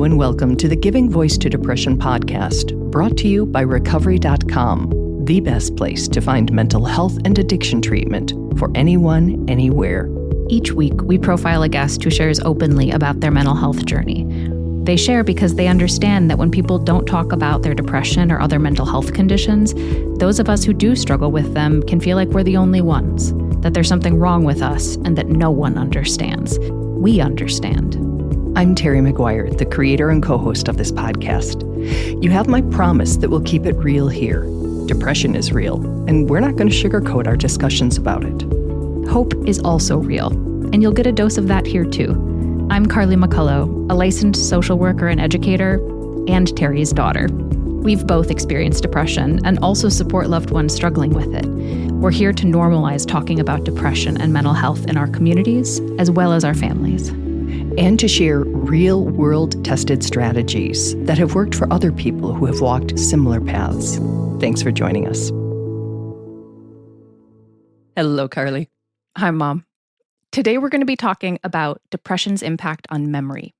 Hello and welcome to the Giving Voice to Depression podcast, brought to you by Recovery.com, the best place to find mental health and addiction treatment for anyone, anywhere. Each week, we profile a guest who shares openly about their mental health journey. They share because they understand that when people don't talk about their depression or other mental health conditions, those of us who do struggle with them can feel like we're the only ones, that there's something wrong with us and that no one understands. We understand. I'm Terry McGuire, the creator and co-host of this podcast. You have my promise that we'll keep it real here. Depression is real, and we're not going to sugarcoat our discussions about it. Hope is also real, and you'll get a dose of that here too. I'm Carly McCullough, a licensed social worker and educator, and Terry's daughter. We've both experienced depression and also support loved ones struggling with it. We're here to normalize talking about depression and mental health in our communities, as well as our families. And to share real-world tested strategies that have worked for other people who have walked similar paths. Thanks for joining us. Hello, Carly. Hi, Mom. Today we're going to be talking about depression's impact on memory.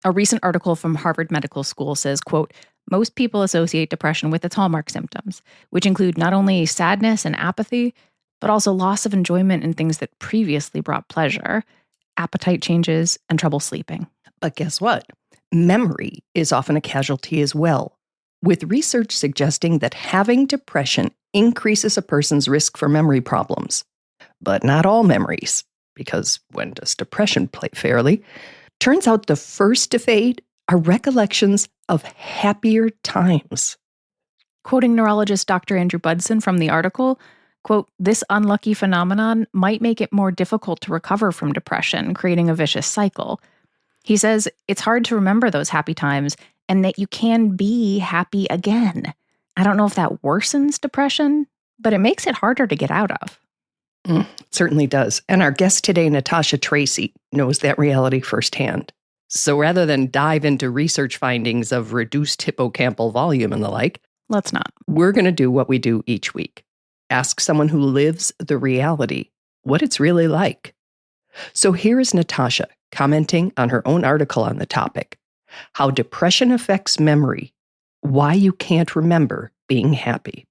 A recent article from Harvard Medical School says, quote, most people associate depression with its hallmark symptoms, which include not only sadness and apathy, but also loss of enjoyment in things that previously brought pleasure, appetite changes, and trouble sleeping. But guess what? Memory is often a casualty as well, with research suggesting that having depression increases a person's risk for memory problems. But not all memories, because when does depression play fairly? Turns out the first to fade are recollections of happier times. Quoting neurologist Dr. Andrew Budson from the article, quote, this unlucky phenomenon might make it more difficult to recover from depression, creating a vicious cycle. He says it's hard to remember those happy times and that you can be happy again. I don't know if that worsens depression, but it makes it harder to get out of. It certainly does. And our guest today, Natasha Tracy, knows that reality firsthand. So rather than dive into research findings of reduced hippocampal volume and the like, let's not. We're going to do what we do each week. Ask someone who lives the reality what it's really like. So here is Natasha commenting on her own article on the topic, How Depression Affects Memory, Why You Can't Remember Being Happy.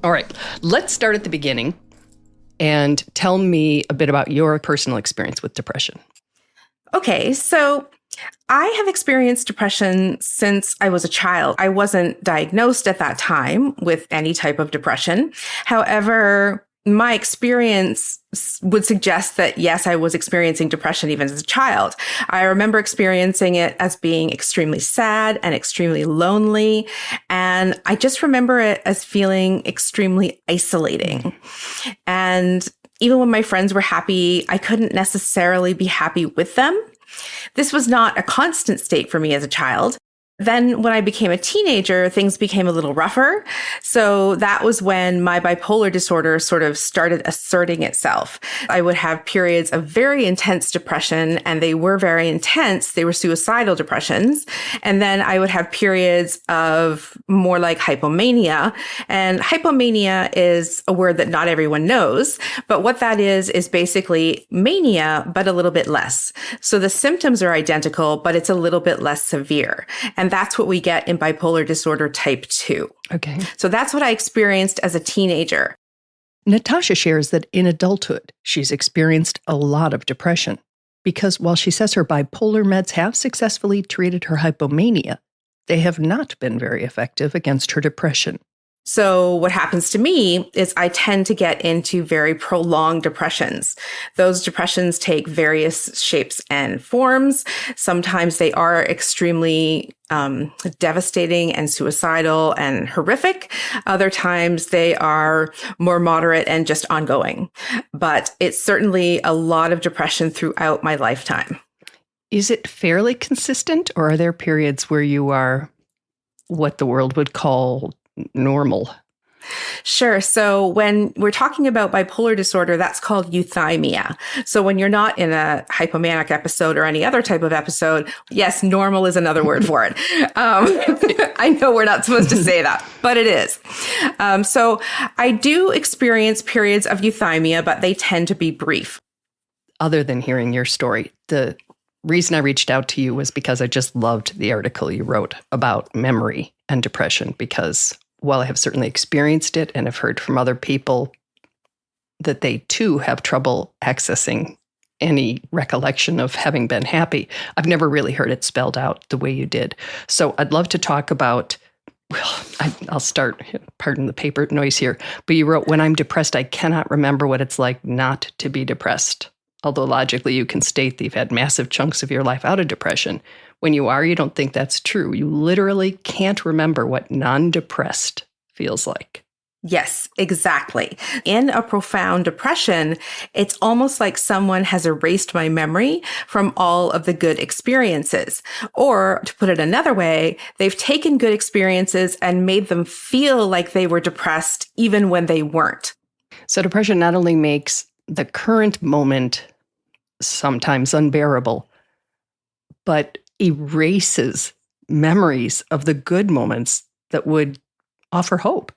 All right, let's start at the beginning and tell me a bit about your personal experience with depression. Okay, so I have experienced depression since I was a child. I wasn't diagnosed at that time with any type of depression. However, my experience would suggest that, yes, I was experiencing depression even as a child. I remember experiencing it as being extremely sad and extremely lonely. And I just remember it as feeling extremely isolating. And even when my friends were happy, I couldn't necessarily be happy with them. This was not a constant state for me as a child. Then when I became a teenager, things became a little rougher. So that was when my bipolar disorder sort of started asserting itself. I would have periods of very intense depression, and they were very intense. They were suicidal depressions. And then I would have periods of more like hypomania. And hypomania is a word that not everyone knows. But what that is basically mania, but a little bit less. So the symptoms are identical, but it's a little bit less severe. And that's what we get in bipolar disorder type 2. Okay. So that's what I experienced as a teenager. Natasha shares that in adulthood, she's experienced a lot of depression because while she says her bipolar meds have successfully treated her hypomania, they have not been very effective against her depression. So what happens to me is I tend to get into very prolonged depressions. Those depressions take various shapes and forms. Sometimes they are extremely devastating and suicidal and horrific. Other times they are more moderate and just ongoing. But it's certainly a lot of depression throughout my lifetime. Is it fairly consistent, or are there periods where you are what the world would call normal? Sure. So when we're talking about bipolar disorder, that's called euthymia. So when you're not in a hypomanic episode or any other type of episode, yes, normal is another word for it. I know we're not supposed to say that, but it is. So I do experience periods of euthymia, but they tend to be brief. Other than hearing your story, the reason I reached out to you was because I just loved the article you wrote about memory and depression, because while I have certainly experienced it and have heard from other people that they too have trouble accessing any recollection of having been happy, I've never really heard it spelled out the way you did. So I'd love to talk about, well, I'll start, pardon the paper noise here, but you wrote, when I'm depressed, I cannot remember what it's like not to be depressed. Although logically you can state that you've had massive chunks of your life out of depression. When you are, you don't think that's true. You literally can't remember what non-depressed feels like. Yes, exactly. In a profound depression, it's almost like someone has erased my memory from all of the good experiences. Or to put it another way, they've taken good experiences and made them feel like they were depressed even when they weren't. So depression not only makes the current moment sometimes unbearable, but erases memories of the good moments that would offer hope.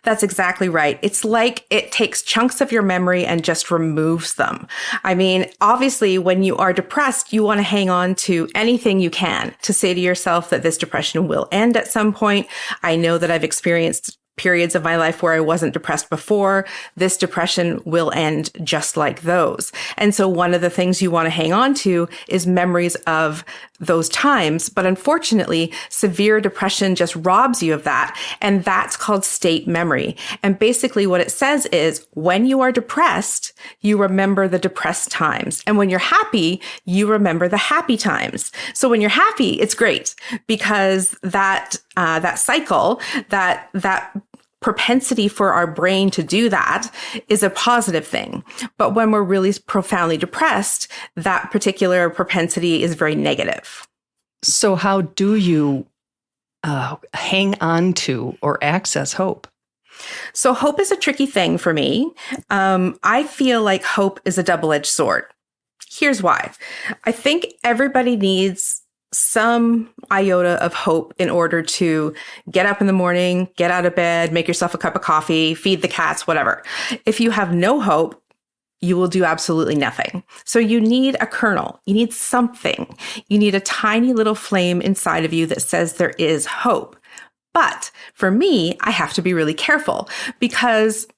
That's exactly right. It's like it takes chunks of your memory and just removes them. I mean, obviously, when you are depressed, you want to hang on to anything you can to say to yourself that this depression will end at some point. I know that I've experienced periods of my life where I wasn't depressed before. This depression will end just like those. And so one of the things you want to hang on to is memories of those times. But unfortunately, severe depression just robs you of that. And that's called state memory. And basically what it says is when you are depressed, you remember the depressed times. And when you're happy, you remember the happy times. So when you're happy, it's great because that cycle, that propensity for our brain to do that is a positive thing. But when we're really profoundly depressed, that particular propensity is very negative. So how do you hang on to or access hope? So hope is a tricky thing for me. I feel like hope is a double-edged sword. Here's why. I think everybody needs some iota of hope in order to get up in the morning, get out of bed, make yourself a cup of coffee, feed the cats, whatever. If you have no hope, you will do absolutely nothing. So you need a kernel. You need something. You need a tiny little flame inside of you that says there is hope. But for me, I have to be really careful because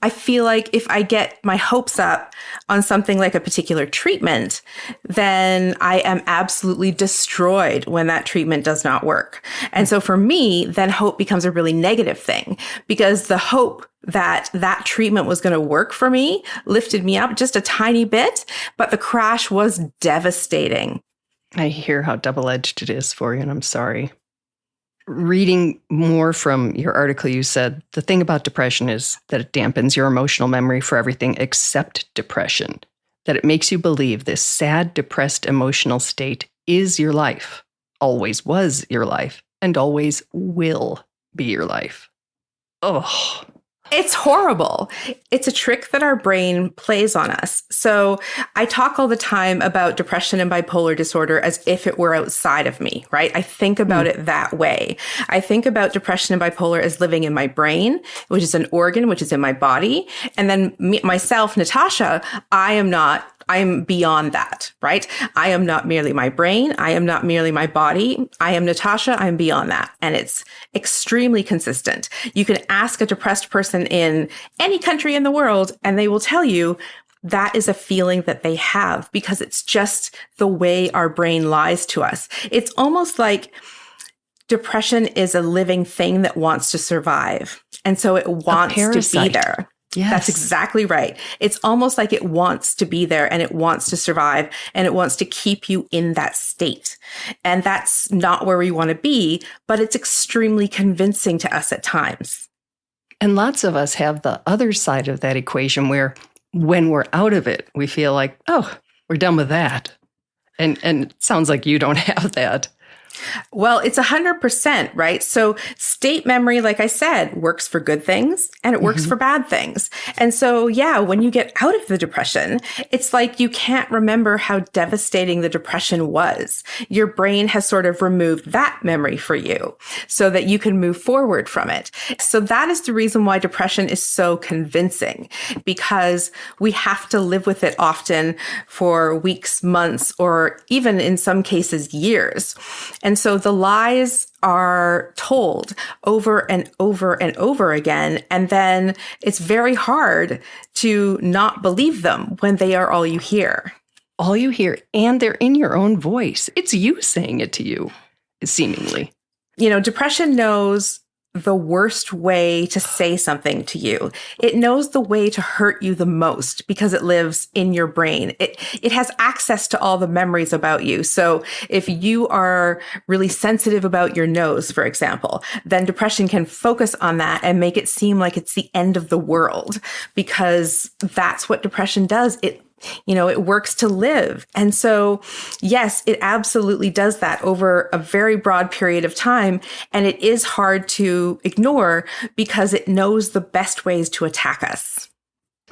I feel like if I get my hopes up on something like a particular treatment, then I am absolutely destroyed when that treatment does not work. And so for me, then hope becomes a really negative thing because the hope that that treatment was going to work for me lifted me up just a tiny bit, but the crash was devastating. I hear how double-edged it is for you, and I'm sorry. Reading more from your article, you said the thing about depression is that it dampens your emotional memory for everything except depression, that it makes you believe this sad, depressed emotional state is your life, always was your life, and always will be your life. Oh, it's horrible. It's a trick that our brain plays on us. So I talk all the time about depression and bipolar disorder as if it were outside of me, right? I think about it that way. I think about depression and bipolar as living in my brain, which is an organ, which is in my body. And then myself, Natasha, I am beyond that, right? I am not merely my brain. I am not merely my body. I am Natasha. I'm beyond that. And it's extremely consistent. You can ask a depressed person in any country in the world, and they will tell you that is a feeling that they have because it's just the way our brain lies to us. It's almost like depression is a living thing that wants to survive. And so it wants to be there. Yes. That's exactly right. It's almost like it wants to be there and it wants to survive and it wants to keep you in that state. And that's not where we want to be, but it's extremely convincing to us at times. And lots of us have the other side of that equation where when we're out of it, we feel like, oh, we're done with that. And it sounds like you don't have that. Well, it's 100%, right? So state memory, like I said, works for good things and it works for bad things. And so, yeah, when you get out of the depression, it's like you can't remember how devastating the depression was. Your brain has sort of removed that memory for you so that you can move forward from it. So that is the reason why depression is so convincing, because we have to live with it often for weeks, months, or even in some cases, years. And so the lies are told over and over and over again. And then it's very hard to not believe them when they are all you hear. All you hear, and they're in your own voice. It's you saying it to you, seemingly. You know, depression knows the worst way to say something to you. It knows the way to hurt you the most because it lives in your brain. It has access to all the memories about you. So if you are really sensitive about your nose, for example, then depression can focus on that and make it seem like it's the end of the world, because that's what depression does. It works to live. And so, yes, it absolutely does that over a very broad period of time. And it is hard to ignore because it knows the best ways to attack us.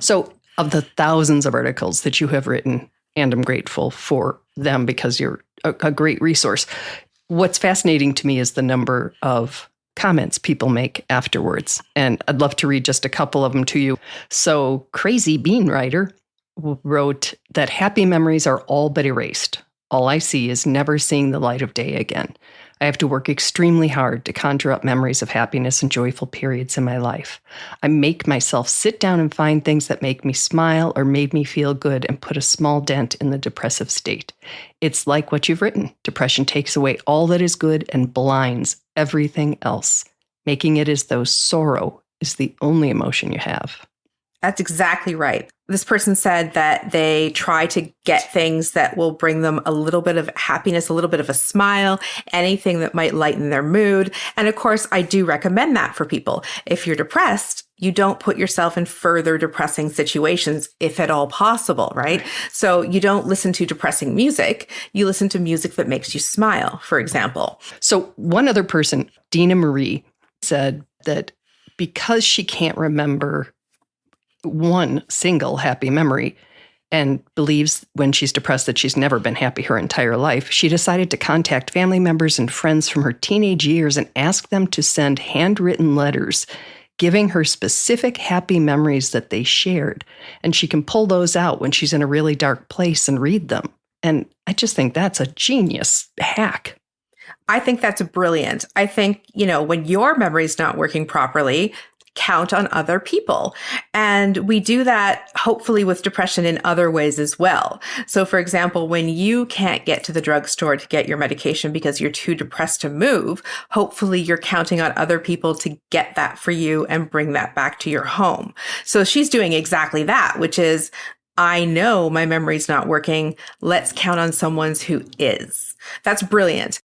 So, of the thousands of articles that you have written, and I'm grateful for them because you're a great resource, what's fascinating to me is the number of comments people make afterwards. And I'd love to read just a couple of them to you. So, Crazy Bean Writer wrote that happy memories are all but erased. All I see is never seeing the light of day again. I have to work extremely hard to conjure up memories of happiness and joyful periods in my life. I make myself sit down and find things that make me smile or made me feel good and put a small dent in the depressive state. It's like what you've written. Depression takes away all that is good and blinds everything else, making it as though sorrow is the only emotion you have. That's exactly right. This person said that they try to get things that will bring them a little bit of happiness, a little bit of a smile, anything that might lighten their mood. And of course, I do recommend that for people. If you're depressed, you don't put yourself in further depressing situations, if at all possible, right? So you don't listen to depressing music. You listen to music that makes you smile, for example. So one other person, Dina Marie, said that because she can't remember one single happy memory and believes when she's depressed that she's never been happy her entire life, she decided to contact family members and friends from her teenage years and ask them to send handwritten letters giving her specific happy memories that they shared. And she can pull those out when she's in a really dark place and read them. And I just think that's a genius hack. I think that's brilliant. I think, when your memory's not working properly, count on other people. And we do that hopefully with depression in other ways as well. So for example, when you can't get to the drugstore to get your medication because you're too depressed to move, hopefully you're counting on other people to get that for you and bring that back to your home. So she's doing exactly that, which is, I know my memory's not working. Let's count on someone's who is. That's brilliant.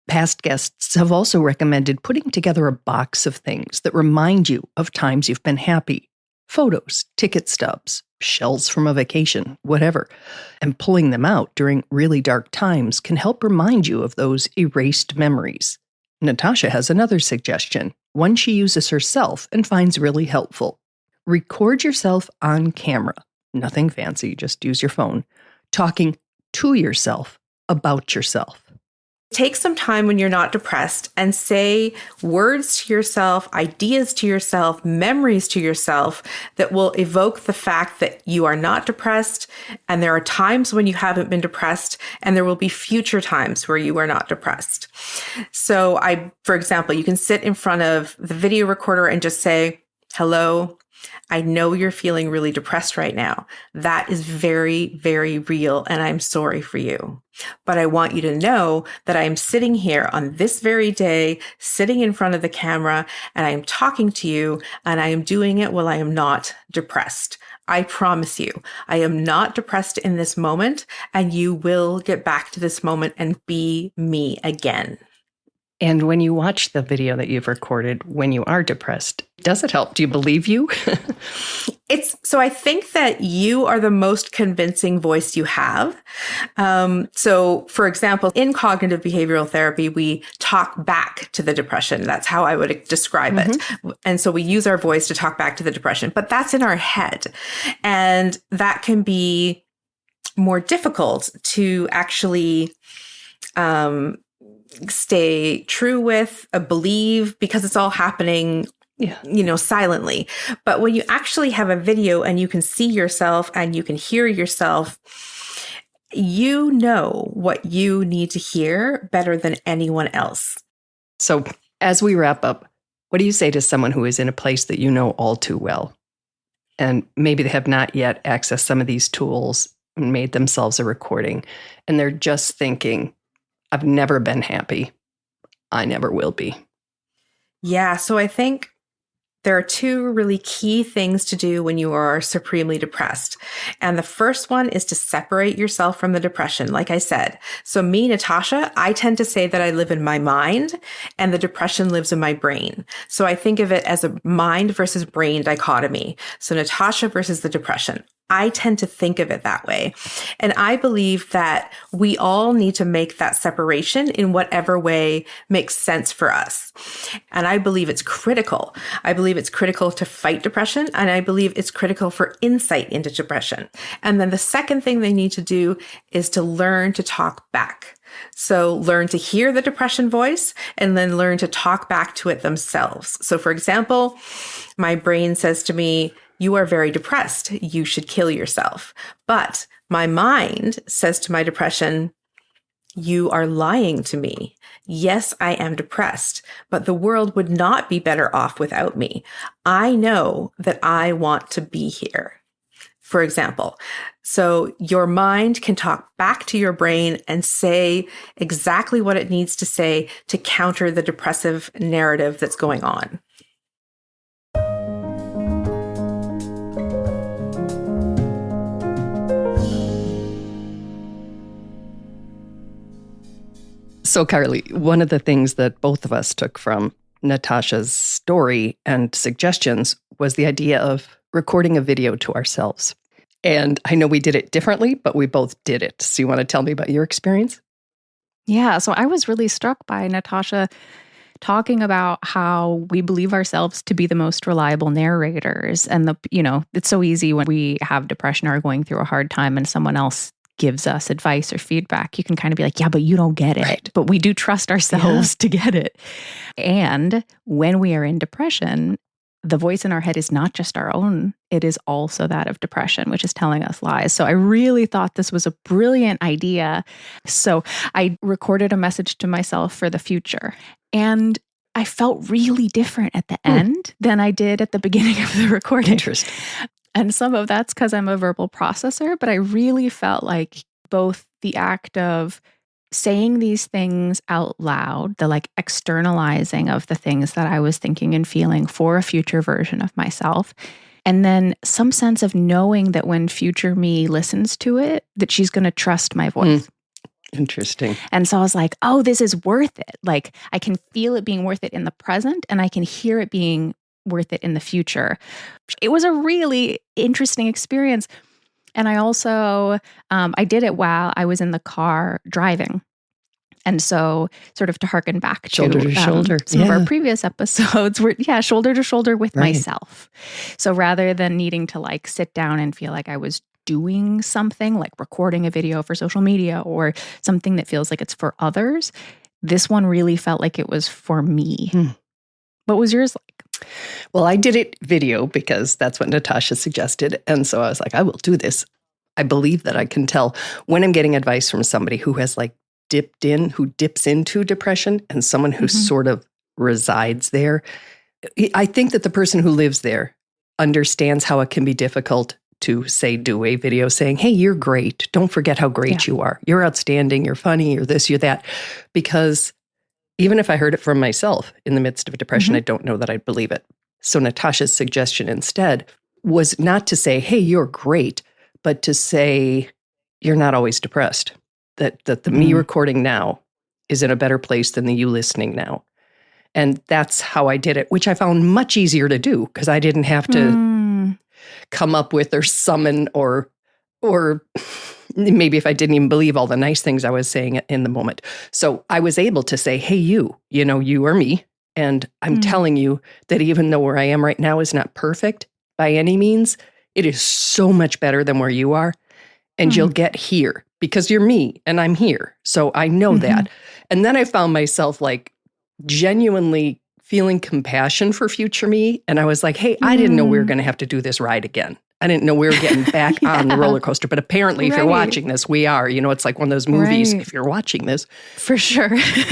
Past guests have also recommended putting together a box of things that remind you of times you've been happy. Photos, ticket stubs, shells from a vacation, whatever. And pulling them out during really dark times can help remind you of those erased memories. Natasha has another suggestion, one she uses herself and finds really helpful. Record yourself on camera. Nothing fancy, just use your phone. Talking to yourself about yourself. Take some time when you're not depressed and say words to yourself, ideas to yourself, memories to yourself that will evoke the fact that you are not depressed. And there are times when you haven't been depressed, and there will be future times where you are not depressed. So for example, you can sit in front of the video recorder and just say, hello, I know you're feeling really depressed right now. That is very, very real, and I'm sorry for you. But I want you to know that I am sitting here on this very day, sitting in front of the camera, and I am talking to you, and I am doing it while I am not depressed. I promise you, I am not depressed in this moment, and you will get back to this moment and be me again. And when you watch the video that you've recorded when you are depressed, does it help? Do you believe you? So I think that you are the most convincing voice you have. So for example, in cognitive behavioral therapy, we talk back to the depression. That's how I would describe it. And so we use our voice to talk back to the depression, but that's in our head. And that can be more difficult to actually, stay true with, believe, because it's all happening, silently. But when you actually have a video and you can see yourself and you can hear yourself, you know what you need to hear better than anyone else. So as we wrap up, what do you say to someone who is in a place that you know all too well? And maybe they have not yet accessed some of these tools and made themselves a recording, and they're just thinking, I've never been happy. I never will be. Yeah. So I think there are two really key things to do when you are supremely depressed. And the first one is to separate yourself from the depression, like I said. So me, Natasha, I tend to say that I live in my mind and the depression lives in my brain. So I think of it as a mind versus brain dichotomy. So Natasha versus the depression. I tend to think of it that way. And I believe that we all need to make that separation in whatever way makes sense for us. And I believe it's critical. I believe it's critical to fight depression. And I believe it's critical for insight into depression. And then the second thing they need to do is to learn to talk back. So learn to hear the depression voice and then learn to talk back to it themselves. So for example, my brain says to me, you are very depressed. You should kill yourself. But my mind says to my depression, you are lying to me. Yes, I am depressed, but the world would not be better off without me. I know that I want to be here. For example, so your mind can talk back to your brain and say exactly what it needs to say to counter the depressive narrative that's going on. So, Carly, one of the things that both of us took from Natasha's story and suggestions was the idea of recording a video to ourselves. And I know we did it differently, but we both did it. So you want to tell me about your experience? Yeah, so I was really struck by Natasha talking about how we believe ourselves to be the most reliable narrators. And it's so easy when we have depression or are going through a hard time and someone else gives us advice or feedback, you can kind of be like, yeah, but you don't get it. Right. But we do trust ourselves to get it. And when we are in depression, the voice in our head is not just our own, it is also that of depression, which is telling us lies. So I really thought this was a brilliant idea. So I recorded a message to myself for the future. And I felt really different at the end than I did at the beginning of the recording. Interesting. And some of that's because I'm a verbal processor, but I really felt like both the act of saying these things out loud, the externalizing of the things that I was thinking and feeling for a future version of myself, and then some sense of knowing that when future me listens to it, that she's going to trust my voice. Interesting. And so I was like, oh, this is worth it. I can feel it being worth it in the present, and I can hear it being worth it in the future. It was a really interesting experience. And I also, I did it while I was in the car driving. And so sort of to harken back shoulder to shoulder. Some of our previous episodes were, shoulder to shoulder with Right. myself. So rather than needing to sit down and feel like I was doing something like recording a video for social media or something that feels like it's for others, this one really felt like it was for me. What was yours like? Well, I did it video because that's what Natasha suggested. And so I was like, I will do this. I believe that I can tell when I'm getting advice from somebody who has who dips into depression and someone who sort of resides there. I think that the person who lives there understands how it can be difficult to do a video saying, hey, you're great. Don't forget how great you are. You're outstanding. You're funny. You're this, you're that. Because even if I heard it from myself in the midst of depression, I don't know that I'd believe it. So Natasha's suggestion instead was not to say, hey, you're great, but to say, you're not always depressed. That the me recording now is in a better place than the you listening now. And that's how I did it, which I found much easier to do because I didn't have to come up with or summon or maybe if I didn't even believe all the nice things I was saying in the moment. So I was able to say, hey, you are me. And I'm telling you that even though where I am right now is not perfect by any means, it is so much better than where you are. And you'll get here because you're me and I'm here. So I know that. And then I found myself like genuinely feeling compassion for future me. And I was like, hey, I didn't know we were going to have to do this ride again. I didn't know we were getting back on the roller coaster. But apparently, if you're watching this, we are. It's like one of those movies, if you're watching this. For sure.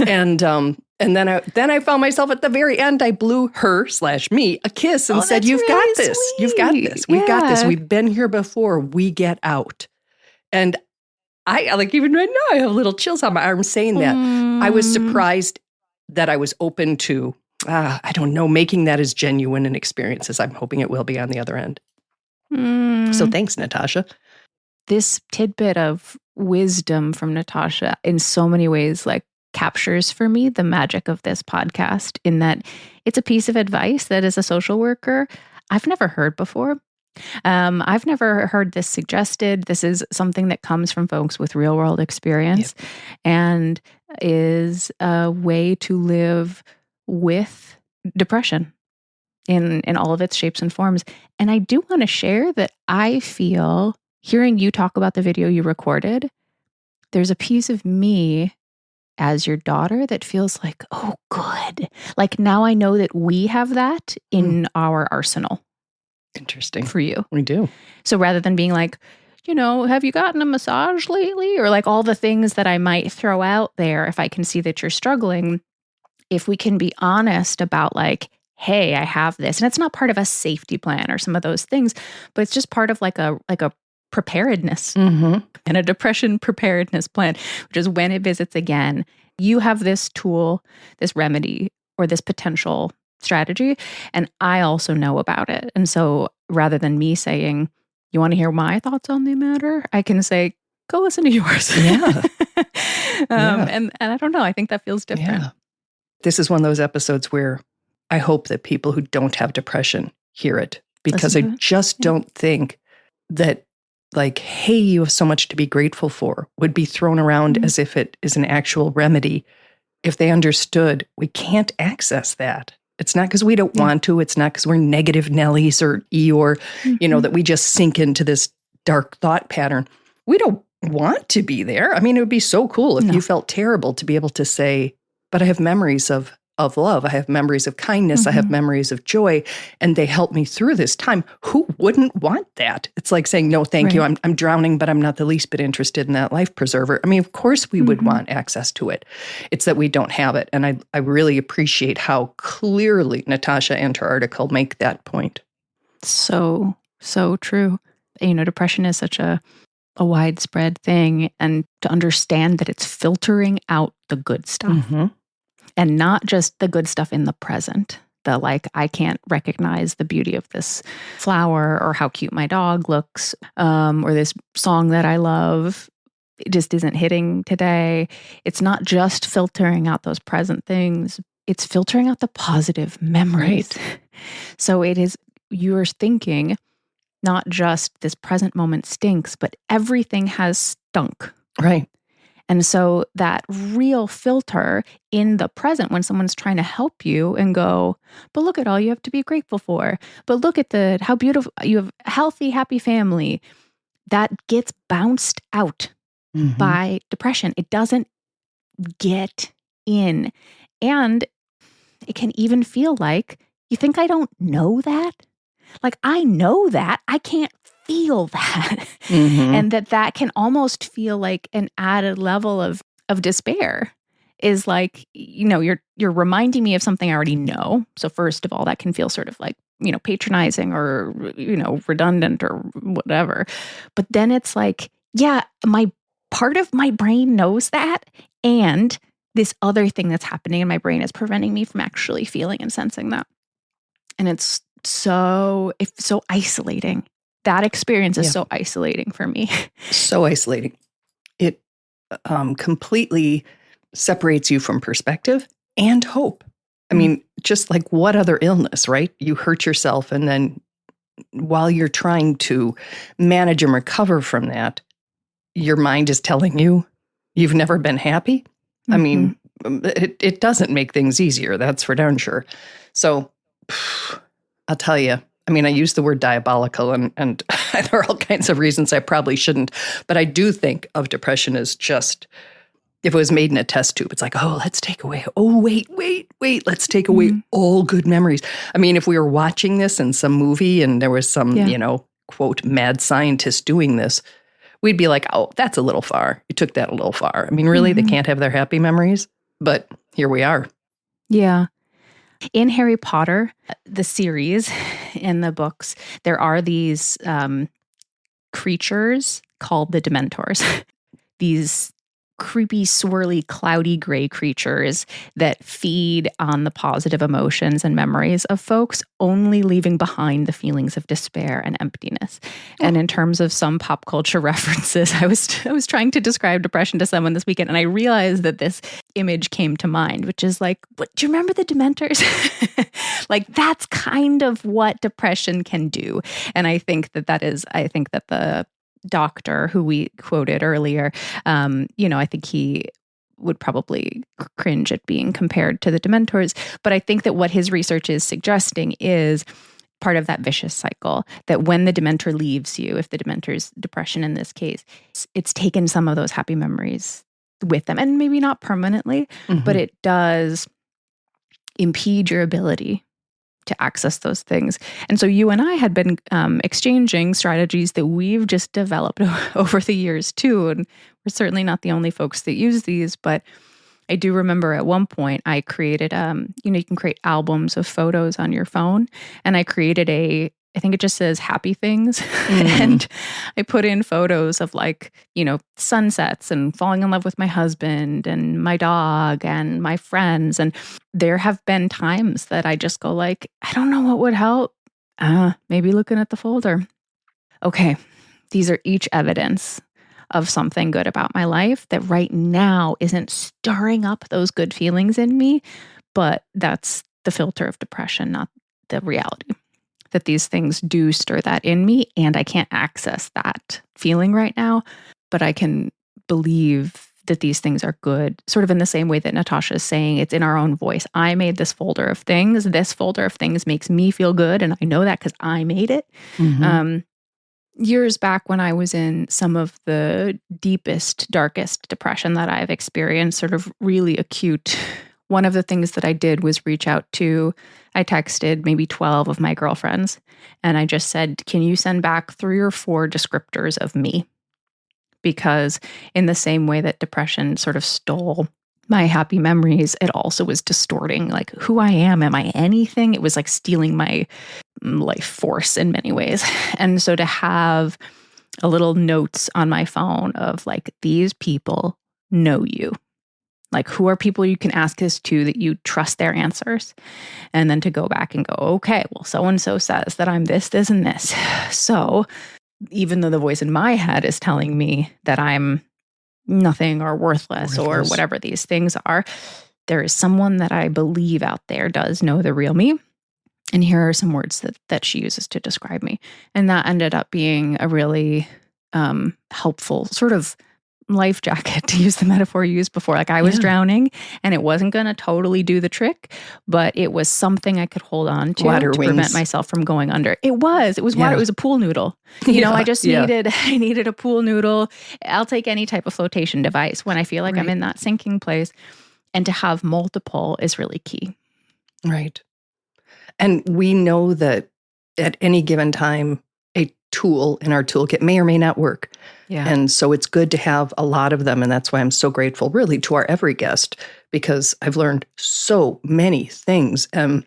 And then I found myself at the very end, I blew her/me a kiss and said, you've got this. Sweet. You've got this. We've got this. We've been here before. We get out. And I like even right now, I have little chills on my arm saying that. I was surprised that I was open to, I don't know, making that as genuine an experience as I'm hoping it will be on the other end. So thanks, Natasha. This tidbit of wisdom from Natasha in so many ways like captures for me the magic of this podcast in that it's a piece of advice that as a social worker, I've never heard before. I've never heard this suggested. This is something that comes from folks with real world experience and is a way to live with depression in all of its shapes and forms. And I do want to share that I feel, hearing you talk about the video you recorded, there's a piece of me as your daughter that feels like, oh, good. Like now I know that we have that in our arsenal. Interesting. For you. We do. So rather than being like, have you gotten a massage lately? Or like all the things that I might throw out there if I can see that you're struggling, if we can be honest about like, hey, I have this. And it's not part of a safety plan or some of those things, but it's just part of like a preparedness and a depression preparedness plan, which is when it visits again, you have this tool, this remedy, or this potential strategy. And I also know about it. And so rather than me saying, you want to hear my thoughts on the matter? I can say, go listen to yours. Yeah. And I don't know. I think that feels different. Yeah. This is one of those episodes where I hope that people who don't have depression hear it because I just don't think that like, hey, you have so much to be grateful for would be thrown around as if it is an actual remedy. If they understood, we can't access that. It's not because we don't want to. It's not because we're negative Nellies or Eeyore, that we just sink into this dark thought pattern. We don't want to be there. I mean, it would be so cool if you felt terrible to be able to say, but I have memories of love. I have memories of kindness. I have memories of joy, and they help me through this time. Who wouldn't want that? It's like saying, no, thank you. I'm drowning, but I'm not the least bit interested in that life preserver. I mean, of course we would want access to it. It's that we don't have it. And I really appreciate how clearly Natasha and her article make that point. So true. Depression is such a widespread thing, and to understand that it's filtering out the good stuff. And not just the good stuff in the present. The like, I can't recognize the beauty of this flower or how cute my dog looks, or this song that I love. It just isn't hitting today. It's not just filtering out those present things. It's filtering out the positive memories. Right. So you're thinking not just this present moment stinks, but everything has stunk. Right. And so that real filter in the present when someone's trying to help you and go, but look at all you have to be grateful for. But look at how beautiful you have a healthy, happy family. That gets bounced out by depression. It doesn't get in. And it can even feel like, you think I don't know that? Like, I know that. I can't feel that. And that can almost feel like an added level of despair is like, you're reminding me of something I already know. So first of all, that can feel sort of like, patronizing or, redundant or whatever. But then it's like, yeah, my part of my brain knows that. And this other thing that's happening in my brain is preventing me from actually feeling and sensing that. And it's so isolating. That experience is so isolating for me. So isolating. It completely separates you from perspective and hope. I mean, just like what other illness, right? You hurt yourself, and then while you're trying to manage and recover from that, your mind is telling you you've never been happy. I mean, it doesn't make things easier. That's for darn sure. So I'll tell you, I mean, I use the word diabolical, and there are all kinds of reasons I probably shouldn't, but I do think of depression as just, if it was made in a test tube, it's like, oh, let's take away, oh, wait, let's take away all good memories. I mean, if we were watching this in some movie and there was some, quote, mad scientist doing this, we'd be like, oh, that's a little far. You took that a little far. I mean, really, they can't have their happy memories? But here we are. Yeah. In Harry Potter, the series, in the books, there are these creatures called the Dementors. These creepy, swirly, cloudy gray creatures that feed on the positive emotions and memories of folks, only leaving behind the feelings of despair and emptiness. And in terms of some pop culture references, I was trying to describe depression to someone this weekend, and I realized that this image came to mind, which is like, what, do you remember the Dementors? Like, that's kind of what depression can do. And I think that the doctor who we quoted earlier, I think he would probably cringe at being compared to the Dementors. But I think that what his research is suggesting is part of that vicious cycle, that when the Dementor leaves you, if the Dementor's depression in this case, it's taken some of those happy memories with them, and maybe not permanently, but it does impede your ability to access those things. And so you and I had been exchanging strategies that we've just developed over the years too. And we're certainly not the only folks that use these, but I do remember at one point I created, you can create albums of photos on your phone. And I created I think it just says happy things. And I put in photos of sunsets and falling in love with my husband and my dog and my friends. And there have been times that I just go like, I don't know what would help. Maybe looking at the folder. Okay, these are each evidence of something good about my life that right now isn't stirring up those good feelings in me, but that's the filter of depression, not the reality. That these things do stir that in me, and I can't access that feeling right now, but I can believe that these things are good, sort of in the same way that Natasha is saying, it's in our own voice. I made this folder of things. This folder of things makes me feel good, and I know that because I made it. Years back when I was in some of the deepest, darkest depression that I've experienced, sort of really acute, one of the things that I did was reach out to, I texted maybe 12 of my girlfriends, and I just said, can you send back 3 or 4 descriptors of me? Because in the same way that depression sort of stole my happy memories, it also was distorting like who I am. Am I anything? It was like stealing my life force in many ways. And so to have a little notes on my phone of like, these people know you. Like, who are people you can ask this to that you trust their answers? And then to go back and go, okay, well, so-and-so says that I'm this, this, and this. So even though the voice in my head is telling me that I'm nothing or worthless or whatever these things are, there is someone that I believe out there does know the real me. And here are some words that she uses to describe me. And that ended up being a really helpful sort of life jacket, to use the metaphor you used before. Like, I was drowning and it wasn't going to totally do the trick, but it was something I could hold on to prevent myself from going under. It was water. It was a pool noodle. I just needed a pool noodle. I'll take any type of flotation device when I feel like I'm in that sinking place. And to have multiple is really key. Right. And we know that at any given time, a tool in our toolkit may or may not work. Yeah. And so it's good to have a lot of them. And that's why I'm so grateful, really, to our every guest, because I've learned so many things. When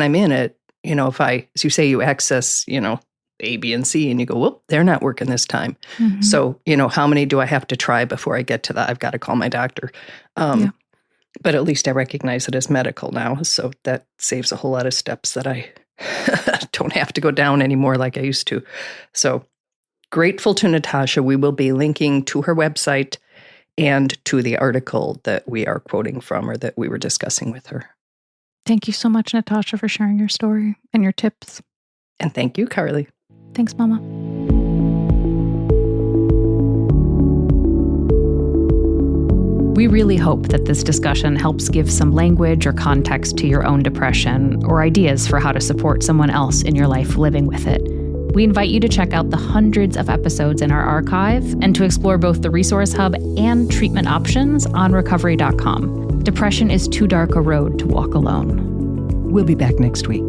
I'm in it, if I, as you say, you access, A, B, and C, and you go, whoop, they're not working this time. So, how many do I have to try before I get to that? I've got to call my doctor. But at least I recognize it as medical now. So that saves a whole lot of steps that I don't have to go down anymore like I used to. So grateful to Natasha. We will be linking to her website and to the article that we are quoting from or that we were discussing with her. Thank you so much, Natasha, for sharing your story and your tips. And thank you, Carly. Thanks, Mama. We really hope that this discussion helps give some language or context to your own depression or ideas for how to support someone else in your life living with it. We invite you to check out the hundreds of episodes in our archive and to explore both the Resource Hub and treatment options on recovery.com. Depression is too dark a road to walk alone. We'll be back next week.